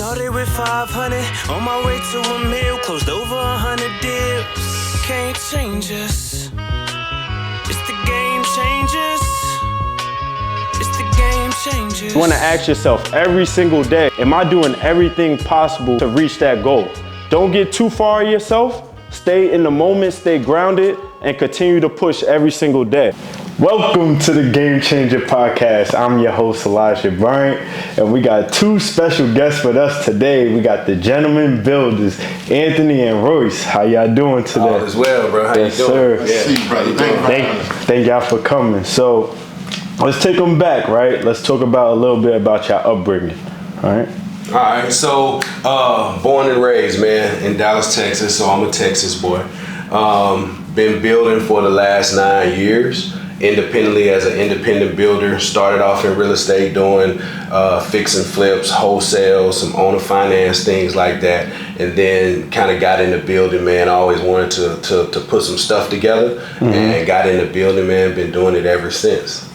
Started with 500, on my way to a meal, closed over 100 deals. Can't change us. It's the game changers. It's the game changers. You want to ask yourself every single day, am I doing everything possible to reach that goal? Don't get too far of yourself. Stay in the moment, stay grounded, and continue to push every single day. Welcome to the Game Changer Podcast. I'm your host, Elijah Bryant, and we got two special guests with us today. We got the gentlemen builders, Anthony and Royce. How y'all doing today? All is well, bro. How yes, you doing? Sir. Yeah. See you, brother. Thank y'all for coming. So let's take them back, right? Let's talk about a little bit about your upbringing, all right? All right, so born and raised, man, in Dallas, Texas, so I'm a Texas boy. Been building for the last 9 years, independently as an independent builder. Started off in real estate doing fix and flips, wholesale, some owner finance, things like that. And then kind of got into building, man. I always wanted to put some stuff together and got into building, man. Been doing it ever since.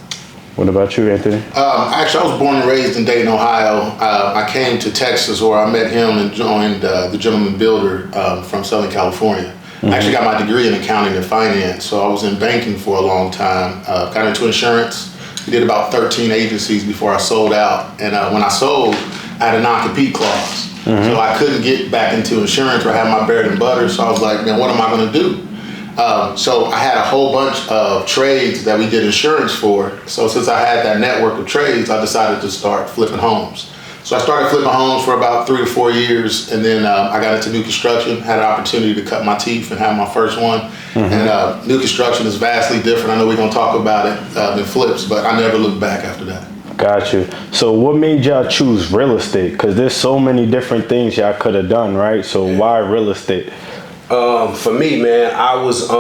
What about you, Anthony? Actually, I was born and raised in Dayton, Ohio. I came to Texas where I met him and joined the gentleman builder from Southern California. I actually got my degree in accounting and finance, so I was in banking for a long time. Got into insurance. We did about 13 agencies before I sold out. And when I sold, I had a non-compete clause. So I couldn't get back into insurance where I had my bread and butter. So I was like, man, what am I going to do? So I had a whole bunch of trades that we did insurance for. So since I had that network of trades, I decided to start flipping homes. So I started flipping homes for about 3 to 4 years, and then I got into new construction, had an opportunity to cut my teeth and have my first one. And new construction is vastly different. I know we're going to talk about it than flips, but I never looked back after that. Got you. So what made y'all choose real estate? Because there's so many different things y'all could have done, right? So why real estate? For me, man, I was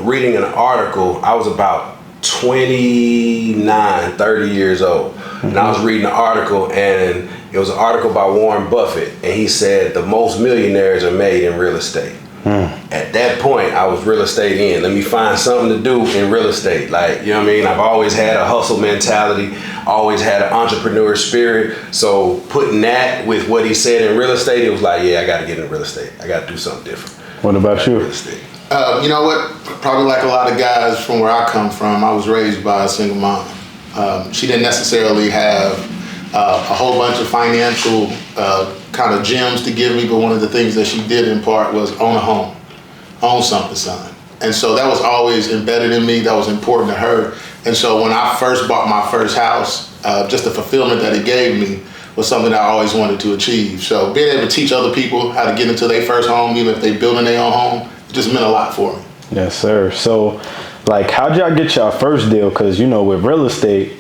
reading an article. I was about 29, 30 years old. And I was reading an article, and it was an article by Warren Buffett. And he said the most millionaires are made in real estate. At that point, I was real estate in. Let me find something to do in real estate. Like, you know what I mean? I've always had a hustle mentality, always had an entrepreneur spirit. So putting that with what he said in real estate, it was like, yeah, I got to get in real estate. I got to do something different. What about you? Real estate. You know what? Probably like a lot of guys from where I come from, I was raised by a single mom. She didn't necessarily have a whole bunch of financial kind of gems to give me, but one of the things that she did in part was own a home, own something, son. And so that was always embedded in me. That was important to her. And so when I first bought my first house, just the fulfillment that it gave me was something that I always wanted to achieve. So being able to teach other people how to get into their first home, even if they're building their own home, it just meant a lot for me. Yes, sir. So, like, how'd y'all get y'all first deal? Because, you know, with real estate,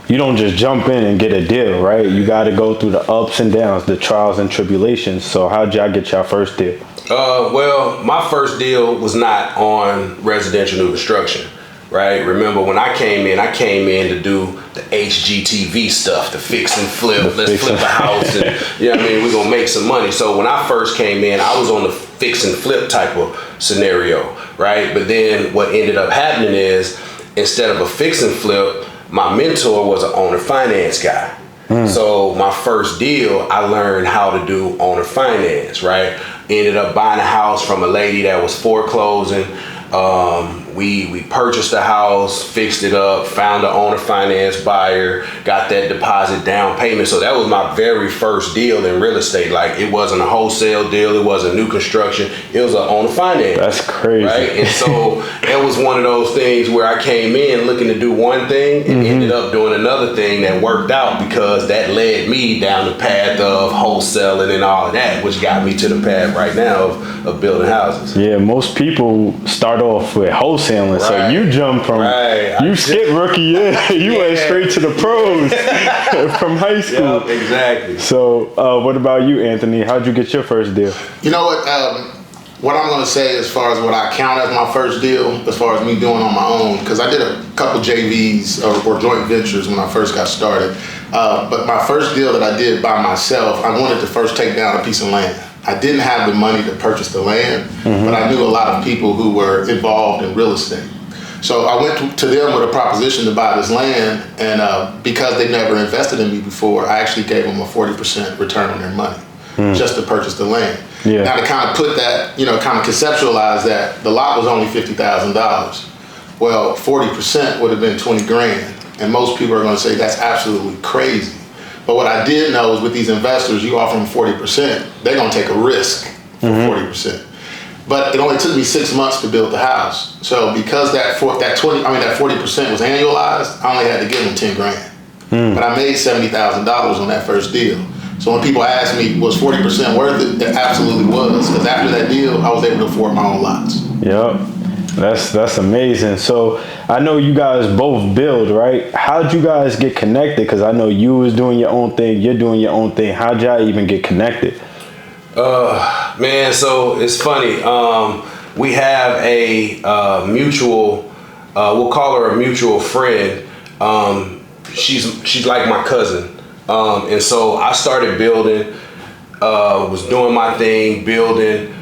you don't just jump in and get a deal, right? You got to go through the ups and downs, the trials and tribulations. So how'd y'all get y'all first deal? Well, my first deal was not on residential new construction, right? Remember when I came in to do the HGTV stuff, the fix and flip. Let's flip a house and, you know what I mean? We're going to make some money. So when I first came in, I was on the fix and flip type of scenario, right? But then what ended up happening is instead of a fix and flip, my mentor was an owner finance guy. So my first deal, I learned how to do owner finance, right? Ended up buying a house from a lady that was foreclosing. We purchased the house, fixed it up, found an owner finance buyer, got that deposit down payment. So that was my very first deal in real estate. Like, it wasn't a wholesale deal, it wasn't new construction, it was an owner finance. That's crazy. Right? And so that was one of those things where I came in looking to do one thing and ended up doing another thing that worked out, because that led me down the path of wholesaling and all of that, which got me to the path right now of building houses. Yeah, most people start off with wholesaling. So you jump from, you skip rookie year, you went straight to the pros from high school. Yep, exactly. So what about you, Anthony? How'd you get your first deal? You know what I'm going to say as far as what I count as my first deal, as far as me doing on my own, because I did a couple JVs or joint ventures when I first got started. But my first deal that I did by myself, I wanted to first take down a piece of land. I didn't have the money to purchase the land, but I knew a lot of people who were involved in real estate. So I went to them with a proposition to buy this land, and because they never invested in me before, I actually gave them a 40% return on their money. just to purchase the land. Yeah. Now to kind of put that, kind of conceptualize that, the lot was only $50,000. Well, 40% would have been 20 grand. And most people are going to say that's absolutely crazy. But what I did know is with these investors, you offer them 40%, they're going to take a risk for 40%. But it only took me 6 months to build the house. So because that 40% was annualized, I only had to give them 10 grand. But I made $70,000 on that first deal. So when people ask me, was 40% worth it? It absolutely was. Because after that deal, I was able to afford my own lots. Yep. That's amazing. So I know you guys both build, right? How'd you guys get connected? Because I know you was doing your own thing, you're doing your own thing. How'd y'all even get connected? Man, so it's funny. We have a mutual, we'll call her a mutual friend. She's like my cousin. And so I started building, was doing my thing, building,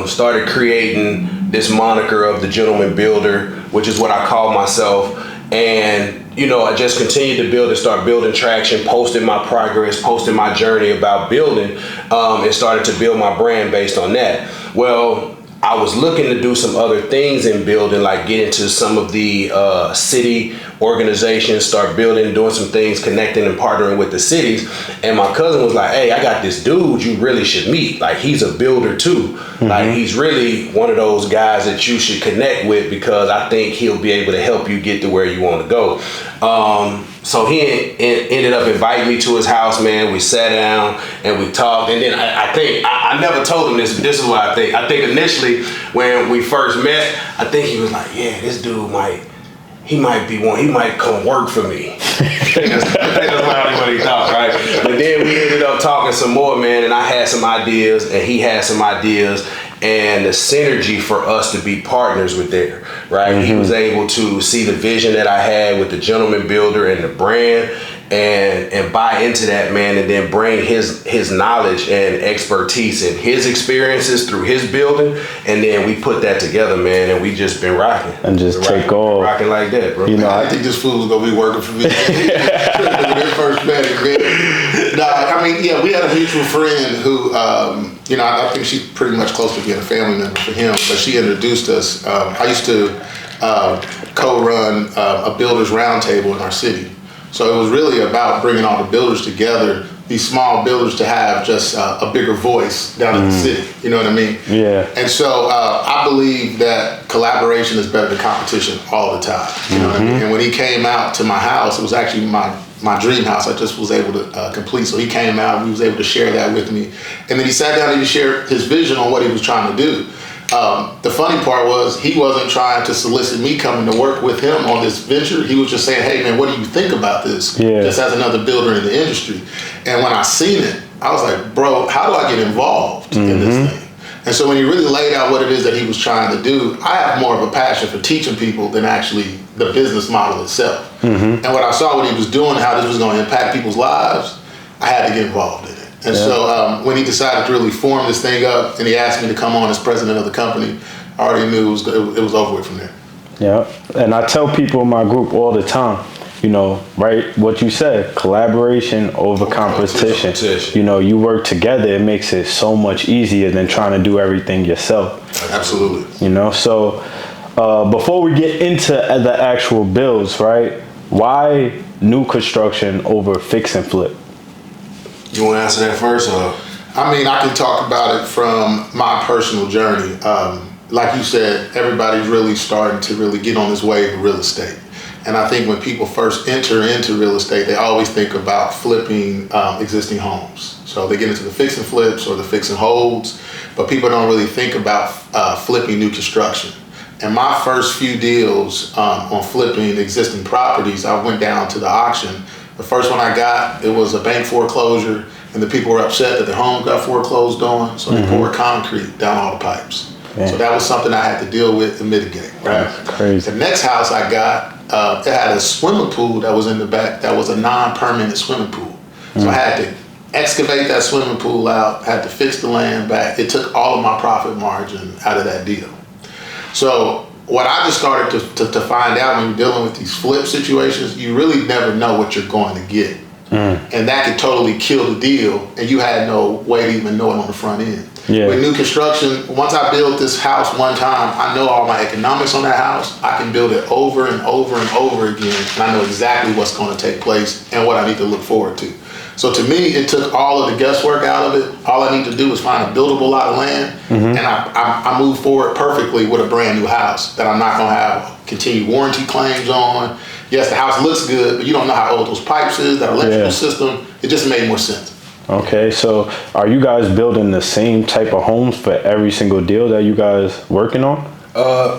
started creating this moniker of the gentleman builder, which is what I call myself. And, I just continued to build and start building traction, posting my progress, posting my journey about building, and started to build my brand based on that. Well, I was looking to do some other things in building, like get into some of the city organizations, start building, doing some things, connecting and partnering with the cities. And my cousin was like, hey, I got this dude you really should meet. Like, he's a builder too. Like, he's really one of those guys that you should connect with because I think he'll be able to help you get to where you want to go. So he ended up inviting me to his house, man. We sat down and we talked. And then I never told him this, but this is what I think. I think initially when we first met, I think he was like, yeah, this dude might come work for me. That's what he thought, right? But then we ended up talking some more, man, and I had some ideas and he had some ideas, and the synergy for us to be partners with there, right? He was able to see the vision that I had with the gentleman builder and the brand, and buy into that, man, and then bring his knowledge and expertise and his experiences through his building, and then we put that together, man, and we just been rocking. And just take off. Rocking like that, bro. I think this fool was going to be working for me. When they first met him, man. Nah, we had a mutual friend who, I think she's pretty much close to being a family member for him, but she introduced us. I used to co-run a builders roundtable in our city. So it was really about bringing all the builders together, these small builders, to have just a bigger voice down in the city. You know what I mean? Yeah. And so I believe that collaboration is better than competition all the time. You know what I mean? And when he came out to my house, it was actually my dream house. I just was able to complete. So he came out, he was able to share that with me. And then he sat down and he shared his vision on what he was trying to do. The funny part was he wasn't trying to solicit me coming to work with him on this venture. He was just saying, hey man, what do you think about this? Yeah. Just as another builder in the industry. And when I seen it, I was like, bro, how do I get involved in this thing? And so when he really laid out what it is that he was trying to do, I have more of a passion for teaching people than actually the business model itself. And what I saw what he was doing, how this was going to impact people's lives, I had to get involved in it. And so when he decided to really form this thing up and he asked me to come on as president of the company, I already knew it was over with from there. Yeah, and I tell people in my group all the time, right, what you said, collaboration over competition. You work together, it makes it so much easier than trying to do everything yourself. Absolutely. So before we get into the actual builds, right, why new construction over fix and flip? You want to answer that first? I can talk about it from my personal journey. Like you said, everybody's really starting to really get on this wave of real estate. And I think when people first enter into real estate, they always think about flipping existing homes. So they get into the fix and flips or the fix and holds, but people don't really think about flipping new construction. And my first few deals on flipping existing properties, I went down to the auction. The first one I got, it was a bank foreclosure, and the people were upset that their home got foreclosed on, so they poured concrete down all the pipes. Damn. So that was something I had to deal with and mitigate, right? That's crazy. The next house I got, it had a swimming pool that was in the back that was a non-permanent swimming pool. So I had to excavate that swimming pool out, had to fix the land back. It took all of my profit margin out of that deal. So what I just started to find out when you're dealing with these flip situations, you really never know what you're going to get And that could totally kill the deal, and you had no way to even know it on the front end. Yeah. With new construction, once I built this house one time, I know all my economics on that house. I can build it over and over and over again, and I know exactly what's going to take place and what I need to look forward to. So to me, it took all of the guesswork out of it. All I need to do is find a buildable lot of land, and I move forward perfectly with a brand new house that I'm not going to have continued warranty claims on. Yes, the house looks good, but you don't know how old those pipes is, that electrical system. It just made more sense. Okay, so are you guys building the same type of homes for every single deal that you guys working on?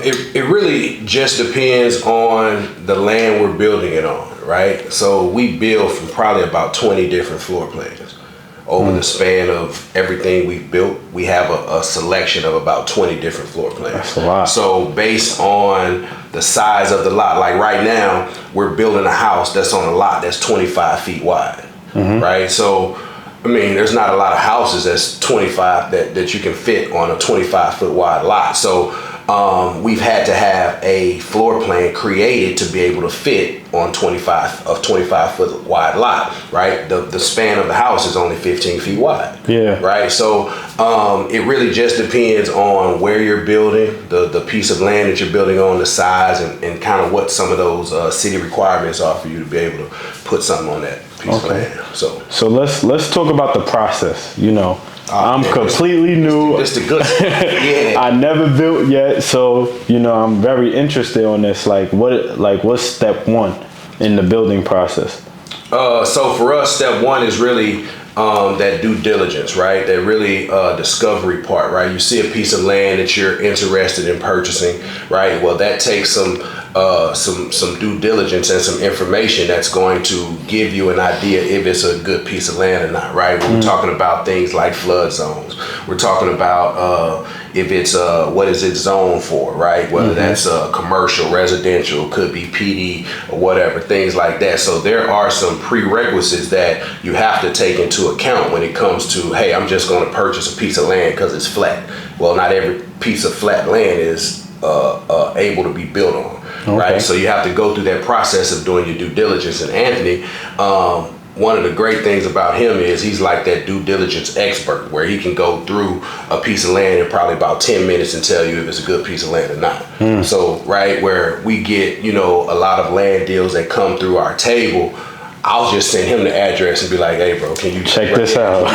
It really just depends on the land we're building it on, right? So we build from probably about 20 different floor plans. Over the span of everything we've built, we have a selection of about 20 different floor plans. That's a lot. So based on the size of the lot, like right now, we're building a house that's on a lot that's 25 feet wide, right? So I mean, there's not a lot of houses that's 25 that you can fit on a 25-foot wide lot. So we've had to have a floor plan created to be able to fit on 25-foot wide lot, right? The span of the house is only 15 feet wide. Yeah. Right. So it really just depends on where you're building, the piece of land that you're building on, the size, and kind of what some of those city requirements are for you to be able to put something on that piece of land. So let's talk about the process. You know, I'm completely new. It's the good. Yeah. I never built yet, so you know I'm very interested on this. What's step one in the building process? So for us, step one is really that due diligence, right? That really discovery part, right? You see a piece of land that you're interested in purchasing, right? Well, that takes some due diligence and some information that's going to give you an idea if it's a good piece of land or not, right? We're talking about things like flood zones. We're talking about if it's what is it zoned for, right? Whether that's commercial, residential, could be PD or whatever, things like that. So there are some prerequisites that you have to take into account when it comes to, hey, I'm just going to purchase a piece of land because it's flat. Well, not every piece of flat land is able to be built on. Right, so you have to go through that process of doing your due diligence. And Anthony, one of the great things about him is he's like that due diligence expert, where he can go through a piece of land in probably about 10 minutes and tell you if it's a good piece of land or not. So, right, where we get, you know, a lot of land deals that come through our table, I'll just send him the address and be like, hey, bro, can you check this out?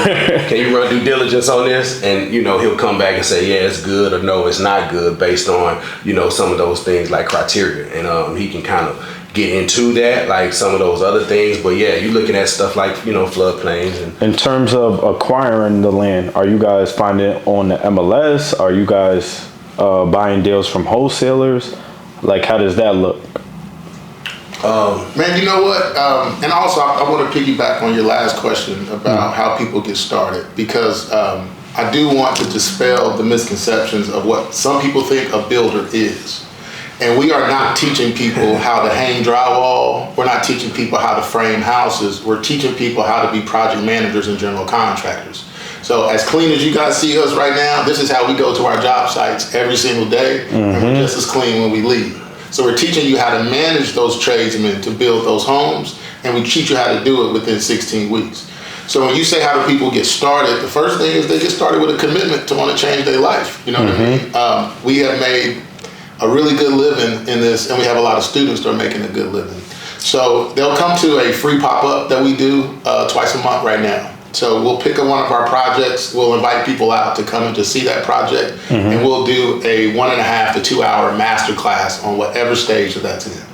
Can you run due diligence on this? And, you know, he'll come back and say, yeah, it's good, or no, it's not good, based on, you know, some of those things like criteria. And he can kind of get into that, like some of those other things. But yeah, you're looking at stuff like, you know, floodplains. And in terms of acquiring the land, are you guys finding it on the MLS? Are you guys buying deals from wholesalers? Like, how does that look? Man, you know what? And also, I want to piggyback on your last question about how people get started, because I do want to dispel the misconceptions of what some people think a builder is. And we are not teaching people how to hang drywall. We're not teaching people how to frame houses. We're teaching people how to be project managers and general contractors. So as clean as you guys see us right now, this is how we go to our job sites every single day, and we're just as clean when we leave. So we're teaching you how to manage those tradesmen to build those homes, and we teach you how to do it within 16 weeks. So when you say how do people get started, the first thing is they get started with a commitment to want to change their life. You know what I mean? We have made a really good living in this, and we have a lot of students that are making a good living. So they'll come to a free pop-up that we do twice a month right now. So we'll pick one of our projects, we'll invite people out to come and to see that project, and we'll do a 1.5 to 2 hour master class on whatever stage that that's in.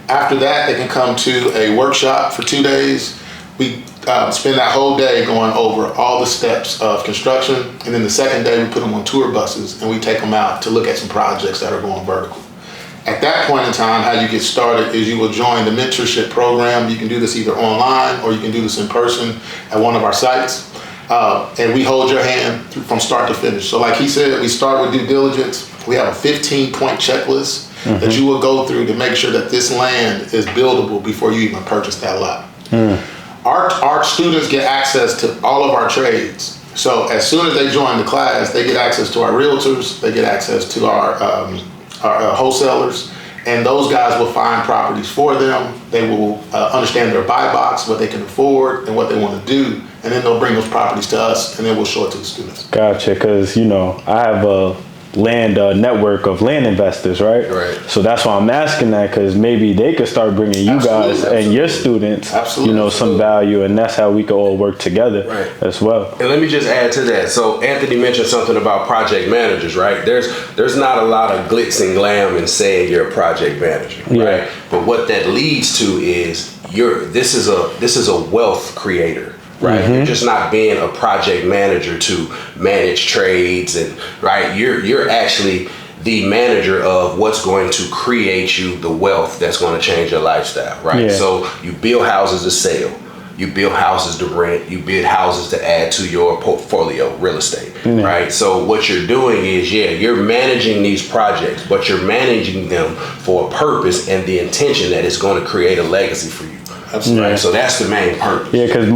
After that, they can come to a workshop for 2 days. We spend that whole day going over all the steps of construction, and then the second day we put them on tour buses and we take them out to look at some projects that are going vertical. At that point in time, how you get started is you will join the mentorship program. You can do this either online or you can do this in person at one of our sites. And we hold your hand from start to finish. So like he said, we start with due diligence. We have a 15-point checklist that you will go through to make sure that this land is buildable before you even purchase that lot. Our students get access to all of our trades. So as soon as they join the class, they get access to our realtors, they get access to our wholesalers, And those guys will find properties for them. They will understand their buy box, what they can afford, and what they want to do. And then they'll bring those properties to us, and then we'll show it to the students. Gotcha, because, you know, I have a network of land investors, right? Right. So that's why I'm asking that, because maybe they could start bringing you guys and your students, you know, some value, and that's how we can all work together as well. And let me just add to that. So Anthony mentioned something about project managers, right? There's not a lot of glitz and glam in saying you're a project manager, right? But what that leads to is this is a wealth creator. Right, you're just not being a project manager to manage trades, and right, you're actually the manager of what's going to create you the wealth that's going to change your lifestyle. Right, so you build houses to sell, you build houses to rent, you build houses to add to your portfolio, real estate. Right, so what you're doing is you're managing these projects, but you're managing them for a purpose and the intention that it's going to create a legacy for you. Right, so that's the main purpose. Yeah, because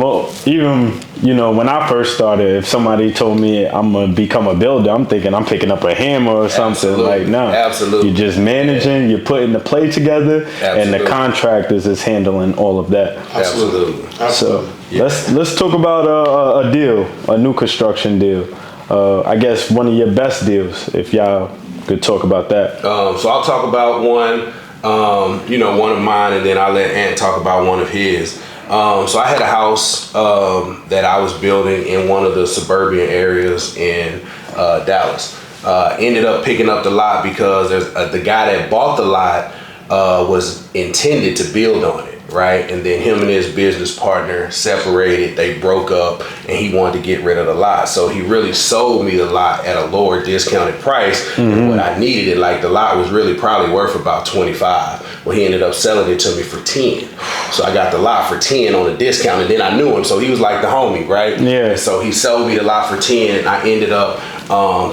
even, you know, when I first started, if somebody told me I'm going to become a builder, I'm thinking I'm picking up a hammer or something. Like, no. Absolutely. You're just managing, you're putting the play together, and the contractors is handling all of that. Absolutely. So let's talk about a deal, a new construction deal. I guess one of your best deals, if y'all could talk about that. So I'll talk about one. One of mine, and then I'll let Ant talk about one of his. So I had a house that I was building in one of the suburban areas in Dallas. Ended up picking up the lot because the guy that bought the lot was intended to build on it. Right, and then him and his business partner separated, they broke up, and he wanted to get rid of the lot. So he really sold me the lot at a lower discounted price than what I needed it. Like, the lot was really probably worth about 25. Well, he ended up selling it to me for 10. So I got the lot for 10 on a discount, and then I knew him, so he was like the homie, right? Yeah. And so he sold me the lot for 10, and I ended up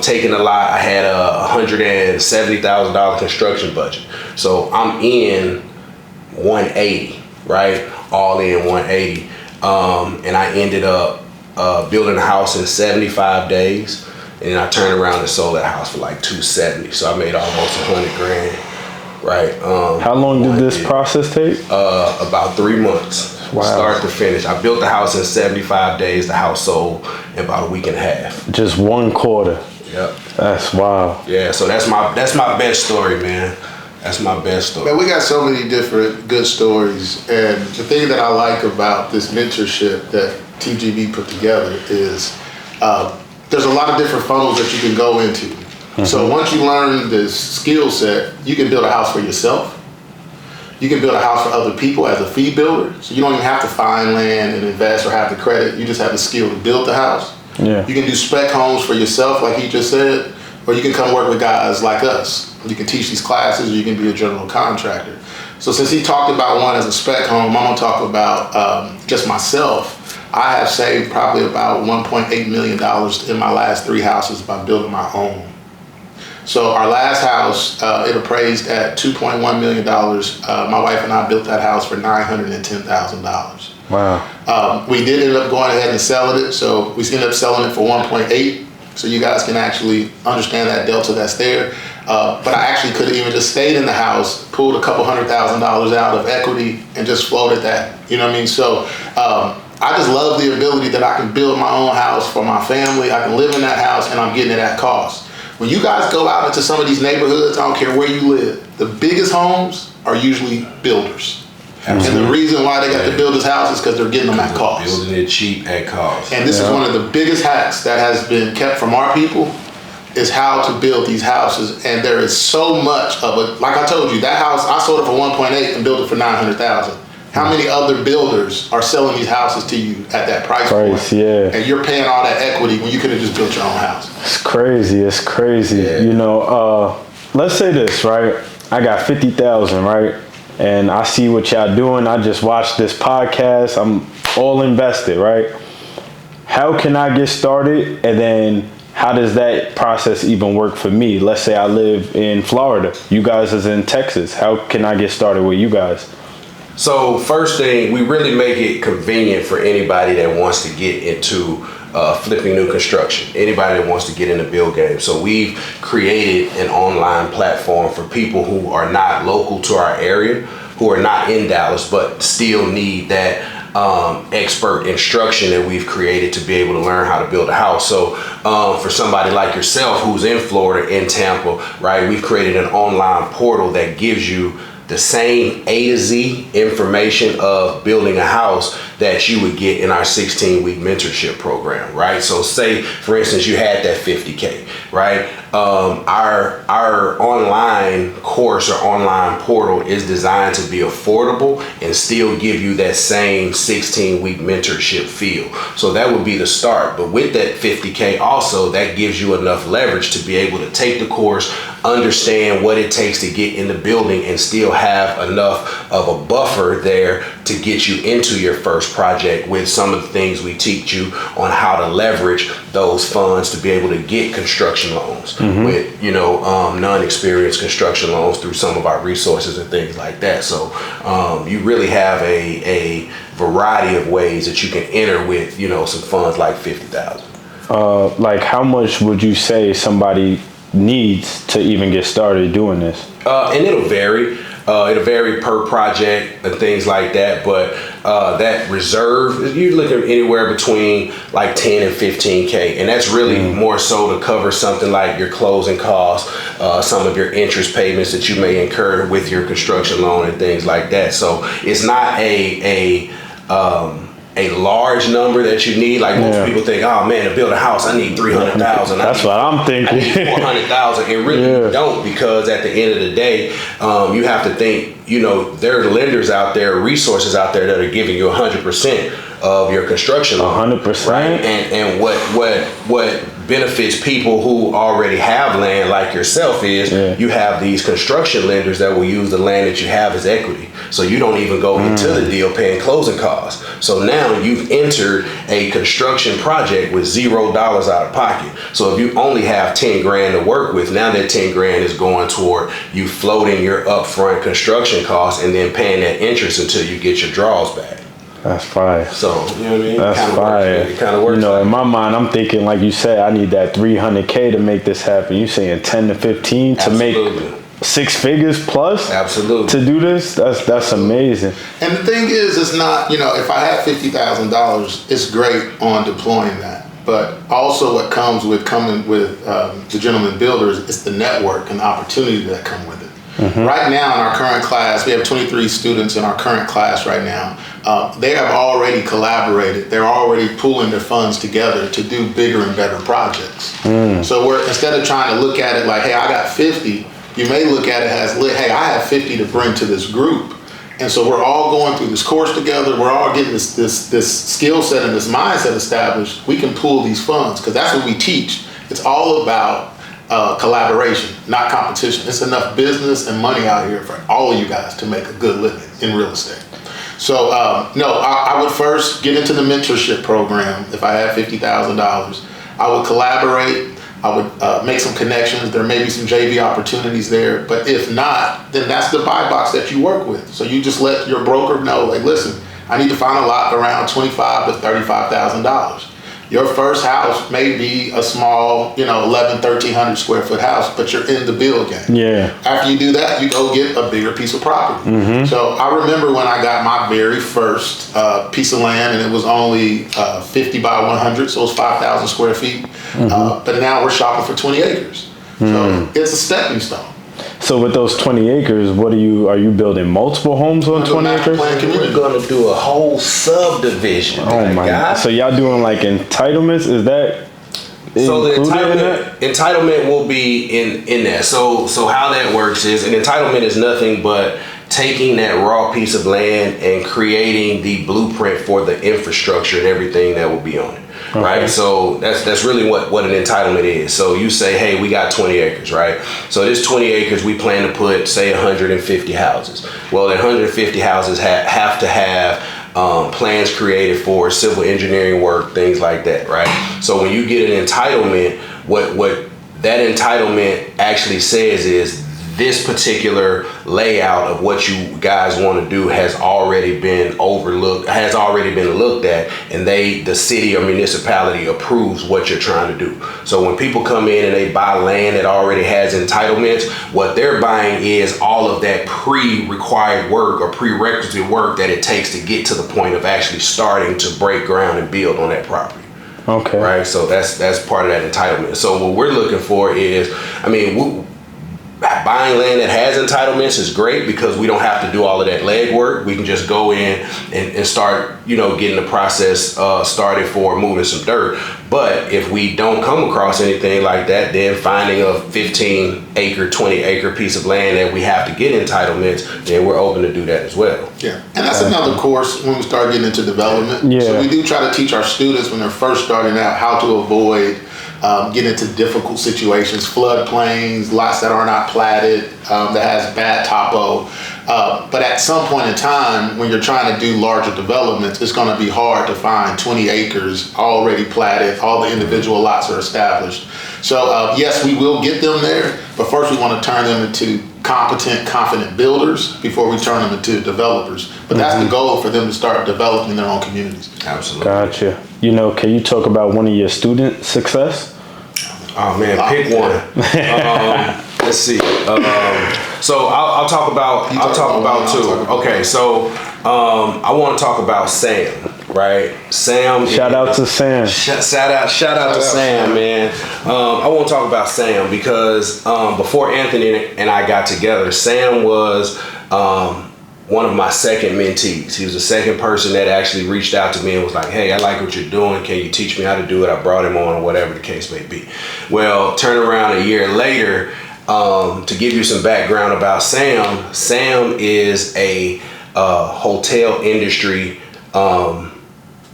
taking the lot. I had a $170,000 construction budget. So I'm in 180. Right, all in 180, and I ended up building a house in 75 days, and then I turned around and sold that house for like 270. So I made almost $100,000. Right. How long did this process take? About 3 months. Wow. Start to finish. I built the house in 75 days. The house sold in about a week and a half. Just 1 quarter. Yep. That's wild. Yeah. So that's my best story, man. That's my best story. Man, we got so many different good stories, and the thing that I like about this mentorship that TGB put together is there's a lot of different funnels that you can go into. So once you learn this skill set, you can build a house for yourself. You can build a house for other people as a fee builder. So you don't even have to find land and invest or have the credit. You just have the skill to build the house. Yeah. You can do spec homes for yourself, like he just said, or you can come work with guys like us. You can teach these classes, or you can be a general contractor. So since he talked about one as a spec home, I'm gonna talk about just myself. I have saved probably about $1.8 million in my last 3 houses by building my own. So our last house, it appraised at $2.1 million. My wife and I built that house for $910,000. Wow. We did end up going ahead and selling it. So we ended up selling it for 1.8. So you guys can actually understand that delta that's there. But I actually could have even just stayed in the house, pulled a couple $100,000 out of equity, and just floated that. You know what I mean? So I just love the ability that I can build my own house for my family. I can live in that house, and I'm getting it at cost. When you guys go out into some of these neighborhoods, I don't care where you live, the biggest homes are usually builders. Absolutely. And the reason why they got to build this house is because they're getting them at cost. Building it cheap at cost. And this is one of the biggest hacks that has been kept from our people, is how to build these houses. And there is so much of it. Like I told you, that house, I sold it for 1.8 and built it for 900,000. How many other builders are selling these houses to you at that price point? Yeah. And you're paying all that equity when you could have just built your own house. It's crazy. It's crazy. Yeah. You know, let's say this, right? I got 50,000, right? And I see what y'all doing. I just watched this podcast. I'm all invested, right? How can I get started? And then how does that process even work for me? Let's say I live in Florida. You guys is in Texas. How can I get started with you guys? So first thing, we really make it convenient for anybody that wants to get into flipping new construction, anybody that wants to get in the build game. So we've created an online platform for people who are not local to our area, who are not in Dallas, but still need that expert instruction that we've created to be able to learn how to build a house. So for somebody like yourself who's in Florida, in Tampa, right, we've created an online portal that gives you the same A to Z information of building a house that you would get in our 16-week mentorship program, right? So say, for instance, you had that 50K, right? Our online course or online portal is designed to be affordable and still give you that same 16-week mentorship feel. So that would be the start. But with that 50K also, that gives you enough leverage to be able to take the course, understand what it takes to get in the building, and still have enough of a buffer there to get you into your first project with some of the things we teach you on how to leverage those funds to be able to get construction loans with, non-experienced construction loans through some of our resources and things like that. So you really have a variety of ways that you can enter with, some funds like $50,000. Like how much would you say somebody needs to even get started doing this? And it'll vary. It'll vary per project and things like that, but that reserve, you're looking anywhere between like 10 and 15K, and that's really more so to cover something like your closing costs, some of your interest payments that you may incur with your construction loan and things like that. So it's not a large number that you need. Like most people think, oh man, to build a house, I need 300,000. That's what I'm thinking. I need 400,000. And really you don't, because at the end of the day, you have to think, there are lenders out there, resources out there that are giving you 100% of your construction loan. 100%. Right? And what benefits people who already have land like yourself is you have these construction lenders that will use the land that you have as equity. So you don't even go into the deal paying closing costs. So now you've entered a construction project with $0 out of pocket. So if you only have 10 grand to work with, now that 10 grand is going toward you floating your upfront construction costs and then paying that interest until you get your draws back. That's fire. So, you know what I mean? That's fire. It kind of works. In my mind, I'm thinking, like you said, I need that 300K to make this happen. You saying 10 to 15 to make 6 figures plus? Absolutely. To do this? That's amazing. And the thing is, it's not, if I have $50,000, it's great on deploying that. But also what comes with the Gentleman Builders is the network and the opportunity that come with it. Right now in our current class, we have 23 students in our current class right now. They have already collaborated. They're already pooling their funds together to do bigger and better projects. So instead of trying to look at it like, hey, I got 50, you may look at it as, hey, I have 50 to bring to this group. And so we're all going through this course together. We're all getting this skill set and this mindset established. We can pool these funds because that's what we teach. It's all about collaboration, not competition. It's enough business and money out here for all of you guys to make a good living in real estate. So I would first get into the mentorship program. If I had $50,000, I would collaborate. I would make some connections. There may be some JV opportunities there, but if not, then that's the buy box that you work with. So you just let your broker know, like, listen, I need to find a lot around $25,000 to $35,000. Your first house may be a small, 1,300 square foot house, but you're in the build game. Yeah. After you do that, you go get a bigger piece of property. So I remember when I got my very first piece of land, and it was only 50 by 100, so it was 5,000 square feet. But now we're shopping for 20 acres. So it's a stepping stone. So with those 20 acres, are you building multiple homes on 20 acres? We're gonna do a whole subdivision. Oh my God. So y'all doing like entitlements? Is that so the included entitlement will be in that. So how that works is an entitlement is nothing but taking that raw piece of land and creating the blueprint for the infrastructure and everything that will be on it. Okay. Right, so that's really what an entitlement is. So you say, hey, we got 20 acres, right? So this 20 acres, we plan to put, say, 150 houses. Well, the 150 houses have to have plans created for civil engineering work, things like that, right? So when you get an entitlement, what that entitlement actually says is this particular layout of what you guys want to do has already been looked at, and the city or municipality approves what you're trying to do. So when people come in and they buy land that already has entitlements, what they're buying is all of that pre-required work or prerequisite work that it takes to get to the point of actually starting to break ground and build on that property. Okay. Right. So that's part of that entitlement. So what we're looking for is, buying land that has entitlements is great because we don't have to do all of that legwork. We can just go in and start, getting the process started for moving some dirt. But if we don't come across anything like that, then finding a 15-acre, 20-acre piece of land that we have to get entitlements, then we're open to do that as well. Yeah, and that's another course when we start getting into development. Yeah. So we do try to teach our students when they're first starting out how to avoid get into difficult situations, floodplains, lots that are not platted, that has bad topo. But at some point in time, when you're trying to do larger developments, it's going to be hard to find 20 acres already platted, all the individual lots are established. So yes, we will get them there, but first we want to turn them into competent, confident builders before we turn them into developers. But that's the goal for them to start developing their own communities. Absolutely. Gotcha. Can you talk about one of your student success? Oh man, pick one. Let's see. So I'll talk about two. Okay, so I want to talk about Sam. Right, Sam. Shout out to Sam. Shout out to Sam, man. I want to talk about Sam because before Anthony and I got together, Sam was one of my second mentees. He was the second person that actually reached out to me and was like, hey, I like what you're doing. Can you teach me how to do it? I brought him on, or whatever the case may be. Well, turn around a year later, to give you some background about Sam, Sam is a hotel industry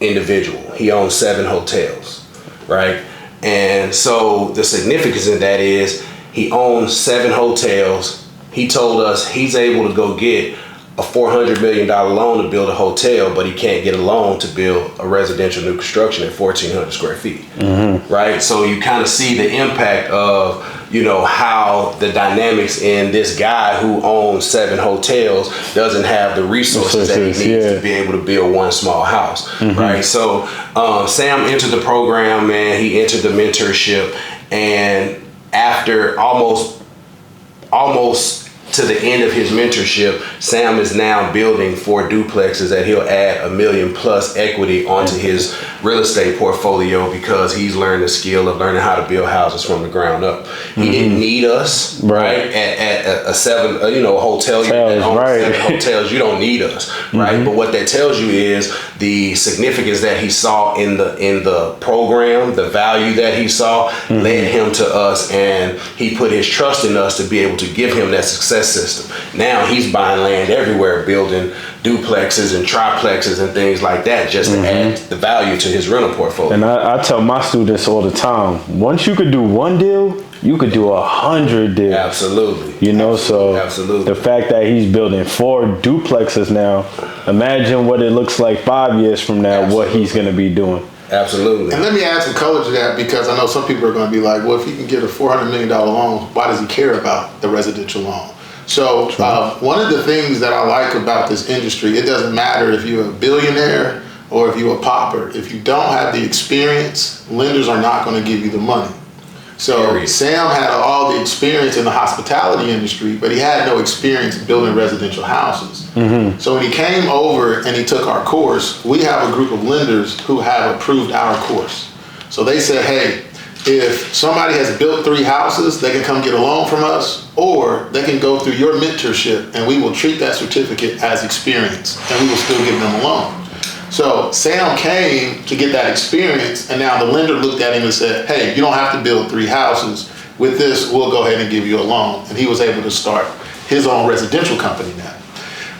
individual. He owns 7 hotels, right? And so the significance of that is he owns 7 hotels. He told us he's able to go get a $400 million loan to build a hotel, but he can't get a loan to build a residential new construction at 1,400 square feet, right? So you kind of see the impact of, how the dynamics in this guy who owns 7 hotels doesn't have the resources that he needs to be able to build one small house, right? So Sam entered the program, man. He entered the mentorship, and after almost to the end of his mentorship, Sam is now building 4 duplexes that he'll add $1 million plus equity onto his real estate portfolio because he's learned the skill of learning how to build houses from the ground up. He didn't need us, right? At a 7, a hotel, right. 7 hotels, you don't need us, right? But what that tells you is the significance that he saw in the program, the value that he saw, led him to us, and he put his trust in us to be able to give him that success system. Now he's buying land everywhere, building duplexes and triplexes and things like that, just to add the value to his rental portfolio. And I tell my students all the time, once you could do one deal, you could do 100 deals. Absolutely. Absolutely. The fact that he's building 4 duplexes now, imagine what it looks like 5 years from now, what he's going to be doing. Absolutely. And let me add some color to that, because I know some people are going to be like, well, if he can get a $400 million loan, why does he care about the residential loan? So one of the things that I like about this industry, it doesn't matter if you're a billionaire or if you're a pauper. If you don't have the experience, lenders are not going to give you the money. So Sam had all the experience in the hospitality industry, but he had no experience building residential houses. So when he came over and he took our course, we have a group of lenders who have approved our course. So they said, hey, if somebody has built 3 houses, they can come get a loan from us, or they can go through your mentorship and we will treat that certificate as experience and we will still give them a loan. So Sam came to get that experience, and now the lender looked at him and said, hey, you don't have to build 3 houses. With this, we'll go ahead and give you a loan. And he was able to start his own residential company now.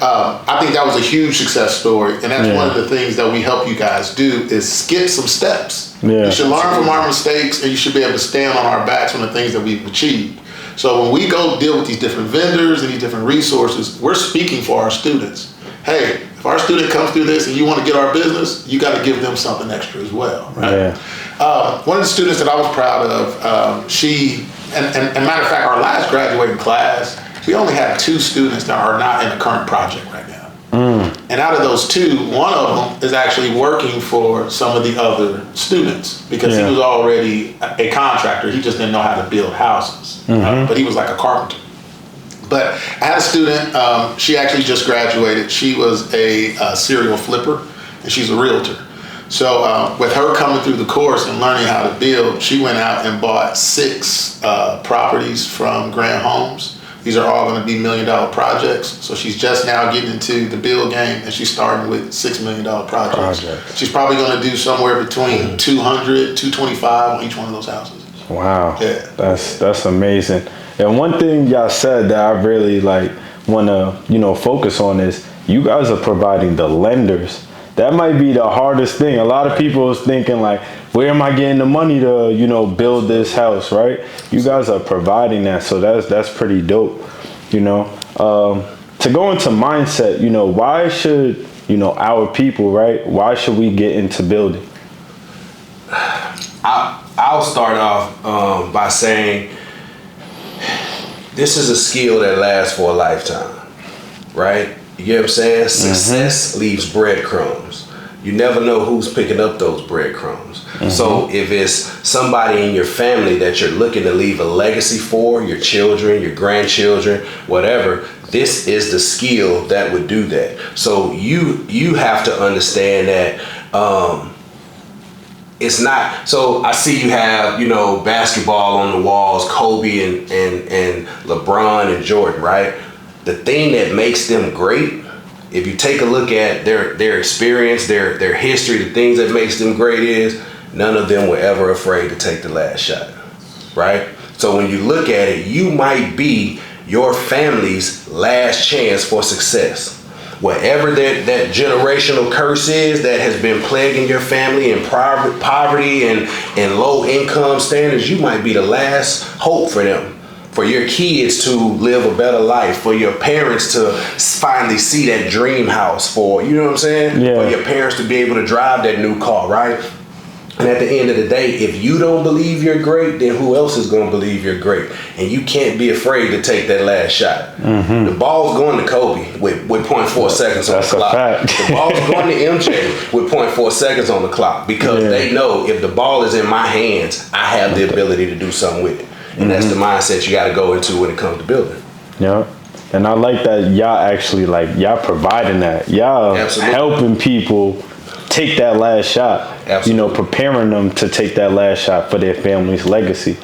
I think that was a huge success story, and that's one of the things that we help you guys do is skip some steps. You should learn from our mistakes, and you should be able to stand on our backs on the things that we've achieved. So when we go deal with these different vendors and these different resources, we're speaking for our students. Hey, if our student comes through this and you want to get our business, you got to give them something extra as well, right? One of the students that I was proud of, she, and matter of fact, our last graduating class, we only have 2 students that are not in the current project right now. And out of those 2, one of them is actually working for some of the other students because he was already a contractor. He just didn't know how to build houses, but he was like a carpenter. But I had a student, she actually just graduated. She was a serial flipper, and she's a realtor. So with her coming through the course and learning how to build, she went out and bought 6 properties from Grant Homes. These are all going to be $1 million projects. So she's just now getting into the build game, and she's starting with $6 million projects. She's probably going to do somewhere between 200, 225 on each one of those houses. Wow. Yeah. That's amazing. And one thing y'all said that I really want to, focus on is you guys are providing the lenders. That might be the hardest thing. A lot of people is thinking where am I getting the money to, build this house, right? You guys are providing that. So that's pretty dope, To go into mindset, why should, our people, right? Why should we get into building? I'll start off by saying, this is a skill that lasts for a lifetime, right? You get what I'm saying? Success leaves breadcrumbs. You never know who's picking up those breadcrumbs. So if it's somebody in your family that you're looking to leave a legacy for, your children, your grandchildren, whatever, this is the skill that would do that. So you have to understand that it's not, so I see you have, basketball on the walls, Kobe and LeBron and Jordan, right? The thing that makes them great, if you take a look at their experience, their history, the things that makes them great is none of them were ever afraid to take the last shot, right? So when you look at it, you might be your family's last chance for success. Whatever that generational curse is that has been plaguing your family and poverty and low income standards, you might be the last hope for them. For your kids to live a better life, for your parents to finally see that dream house, for, you know what I'm saying? Yeah. For your parents to be able to drive that new car, right? And at the end of the day, if you don't believe you're great, then who else is going to believe you're great? And you can't be afraid to take that last shot. The ball's going to Kobe with 0.4 seconds on the clock. The ball's going to MJ with 0.4 seconds on the clock because they know if the ball is in my hands, I have the ability to do something with it. And that's the mindset you got to go into when it comes to building. Yeah. And I like that y'all actually y'all providing that. Y'all helping people take that last shot. Absolutely. Preparing them to take that last shot for their family's legacy.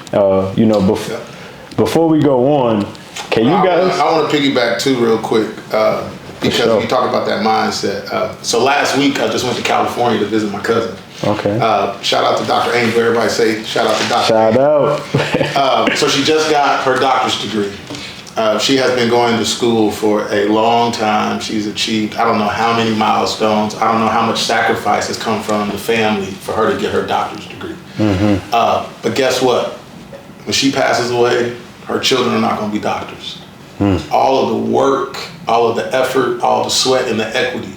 Before we go on, can you guys? I want to piggyback too real quick because we talk about that mindset. So last week I just went to California to visit my cousin. Okay. Shout out to Dr. Ames. Everybody say shout out to Dr. Shout out. So she just got her doctor's degree. She has been going to school for a long time. She's achieved, I don't know how many milestones. I don't know how much sacrifice has come from the family for her to get her doctor's degree. But guess what? When she passes away, her children are not going to be doctors. All of the work, all of the effort, all the sweat and the equity,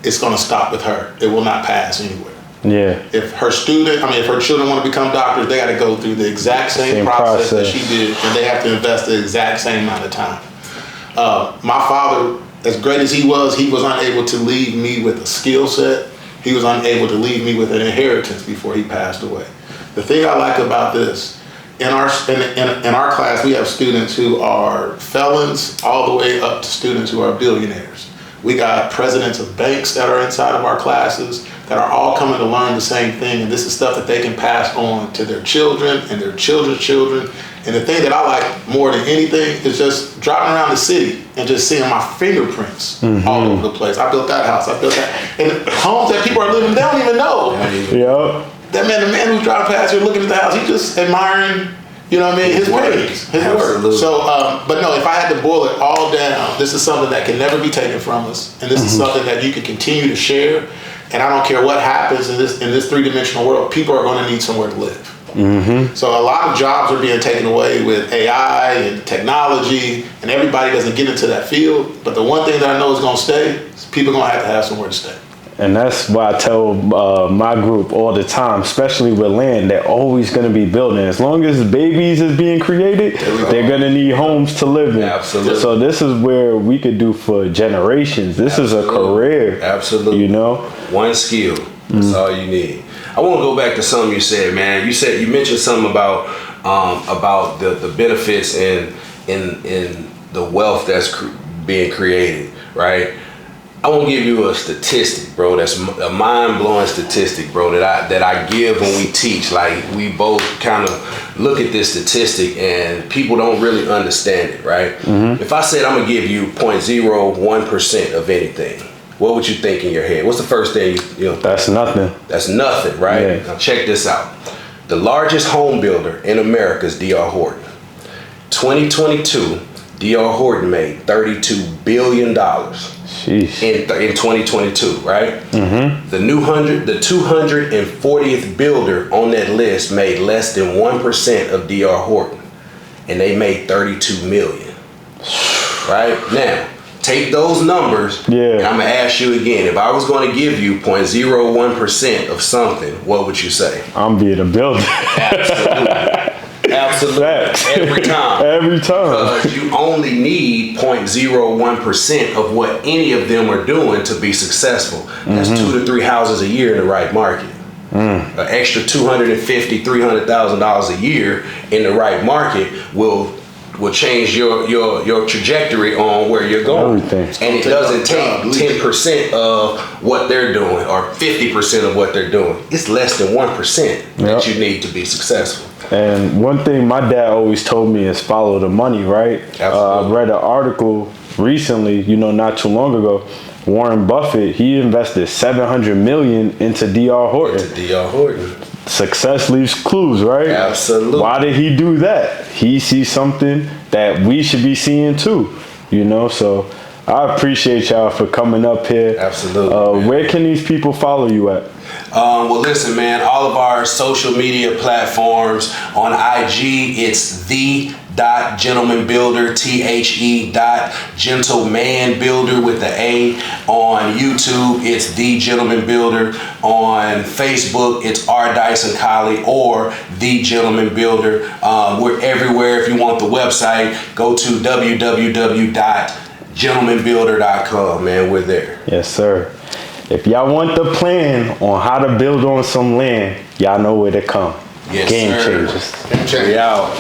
it's going to stop with her. It will not pass anywhere. Yeah. If her children want to become doctors, they got to go through the exact same process that she did, and they have to invest the exact same amount of time. My father, as great as he was unable to leave me with a skill set. He was unable to leave me with an inheritance before he passed away. The thing I like about this, in our class, we have students who are felons all the way up to students who are billionaires. We got presidents of banks that are inside of our classes that are all coming to learn the same thing, and this is stuff that they can pass on to their children and their children's children. And the thing that I like more than anything is just driving around the city and just seeing my fingerprints all over the place. I built that house, I built that. And homes that people are living, they don't even know. Yep. The man who's driving past here looking at the house, he's just admiring, his words, his work. So, but no, if I had to boil it all down, this is something that can never be taken from us. And this is something that you can continue to share. And I don't care what happens in this three-dimensional world, people are going to need somewhere to live. So a lot of jobs are being taken away with AI and technology, and everybody doesn't get into that field. But the one thing that I know is going to stay is people are going to have somewhere to stay. And that's why I tell my group all the time, especially with land, they're always going to be building. As long as babies is being created, they're going to need homes to live in. Absolutely. So this is where we could do for generations. This is a career. Absolutely. You know? One skill. That's all you need. I want to go back to something you said, man. You mentioned something about the benefits in the wealth that's being created, right? I want to give you a statistic, bro. That's a mind-blowing statistic, bro, that I give when we teach. Like, we both kind of look at this statistic and people don't really understand it, right? If I said I'm going to give you 0.01% of anything, what would you think in your head? What's the first thing you know? That's nothing. That's nothing, right? Yeah. Now check this out. The largest home builder in America is D.R. Horton. 2022, D.R. Horton made $32 billion. Sheesh. In 2022, right? The 240th builder on that list made less than 1% of D.R. Horton, and they made $32 million. Right now, take those numbers. And I'm gonna ask you again. If I was going to give you 0.01% of something, what would you say? I'm being a builder. Absolutely. Every time. Every time. Because you only need 0.01% of what any of them are doing to be successful. That's 2 to 3 houses a year in the right market. An extra $250,000, $300,000 a year in the right market will change your trajectory on where you're going. Everything. And it doesn't take 10% of what they're doing or 50% of what they're doing. It's less than 1% that you need to be successful. And one thing my dad always told me is follow the money, right? I read an article recently, not too long ago. Warren Buffett, he invested $700 million into D.R. Horton. Success leaves clues, right? Absolutely. Why did he do that? He sees something that we should be seeing too, So I appreciate y'all for coming up here. Absolutely. Where can these people follow you at? Well, listen, man, all of our social media platforms on IG, it's the.gentlemanbuilder, THE.gentlemanbuilder with the A. On YouTube, it's The Gentleman Builder. On Facebook, it's R. Dyson Colley or The Gentleman Builder. We're everywhere. If you want the website, go to www.gentlemanbuilder.com, man. We're there. Yes, sir. If y'all want the plan on how to build on some land, y'all know where to come. Yes, Game sir. changers. Game changers. We out.